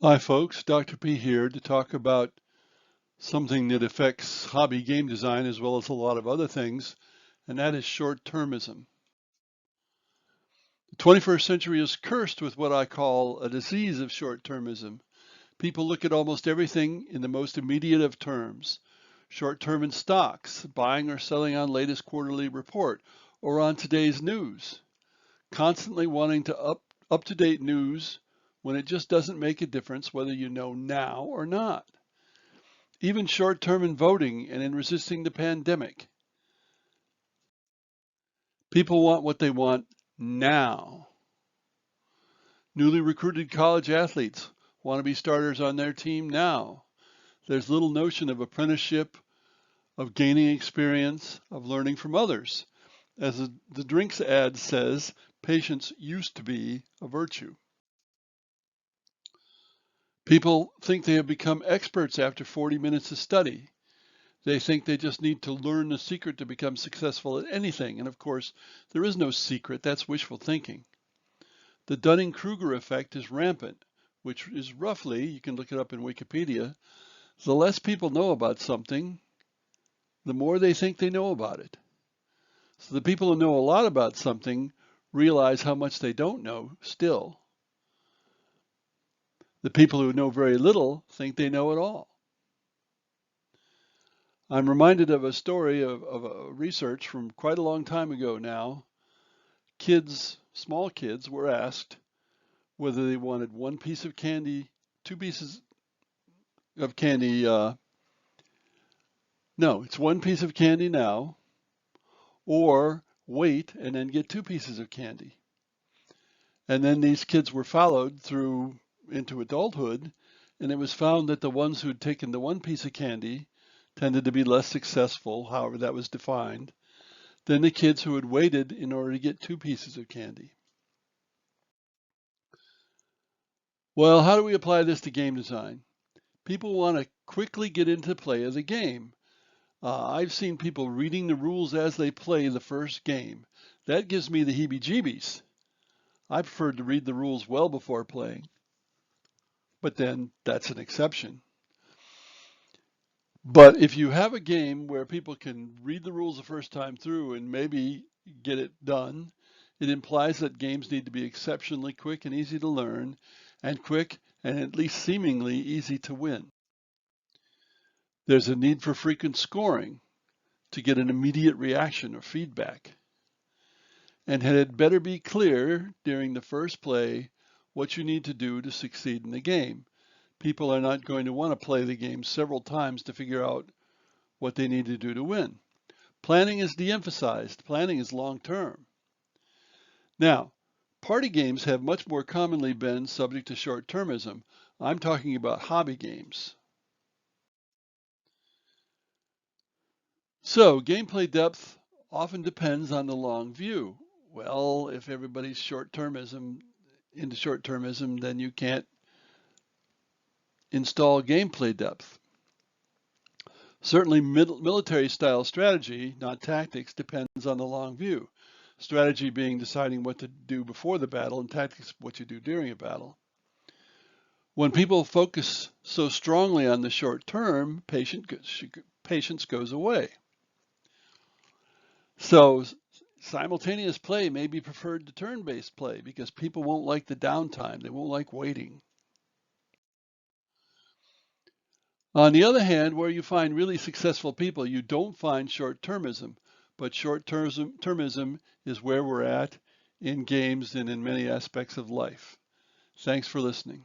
Hi folks, Dr. P here to talk about something that affects hobby game design as well as a lot of other things, and that is short-termism. The 21st century is cursed with what I call a disease of short-termism. People look at almost everything in the most immediate of terms. Short-term in stocks, buying or selling on latest quarterly report, or on today's news. Constantly wanting to up-to-date news when it just doesn't make a difference whether you know now or not. Even short-term in voting and in resisting the pandemic. People want what they want now. Newly recruited college athletes want to be starters on their team now. There's little notion of apprenticeship, of gaining experience, of learning from others. As the drinks ad says, patience used to be a virtue. People think they have become experts after 40 minutes of study. They think they just need to learn the secret to become successful at anything. And of course, there is no secret. That's wishful thinking. The Dunning Kruger effect is rampant, which is roughly, you can look it up in Wikipedia, the less people know about something, the more they think they know about it. So the people who know a lot about something realize how much they don't know still. The people who know very little think they know it all. I'm reminded of a story of a research from quite a long time ago now. Small kids were asked whether they wanted one piece of candy, two pieces of candy. No, it's one piece of candy now, or wait and then get two pieces of candy. And then these kids were followed through into adulthood, and it was found that the ones who'd taken the one piece of candy tended to be less successful, however that was defined, than the kids who had waited in order to get two pieces of candy. Well, how do we apply this to game design? People want to quickly get into play of the game. I've seen people reading the rules as they play the first game. That gives me the heebie-jeebies. I prefer to read the rules well before playing, but then that's an exception. But if you have a game where people can read the rules the first time through and maybe get it done, it implies that games need to be exceptionally quick and easy to learn, and quick and at least seemingly easy to win. There's a need for frequent scoring to get an immediate reaction or feedback. And it had better be clear during the first play what you need to do to succeed in the game. People are not going to want to play the game several times to figure out what they need to do to win. Planning is de-emphasized. Planning is long-term. Now, party games have much more commonly been subject to short-termism. I'm talking about hobby games. So, gameplay depth often depends on the long view. Well, if everybody's into short-termism, then you can't install gameplay depth. Certainly military-style strategy, not tactics, depends on the long view. Strategy being deciding what to do before the battle, and tactics what you do during a battle. When people focus so strongly on the short term, patience goes away. So simultaneous play may be preferred to turn-based play because people won't like the downtime. They won't like waiting. On the other hand, where you find really successful people, you don't find short-termism, but short-termism is where we're at in games and in many aspects of life. Thanks for listening.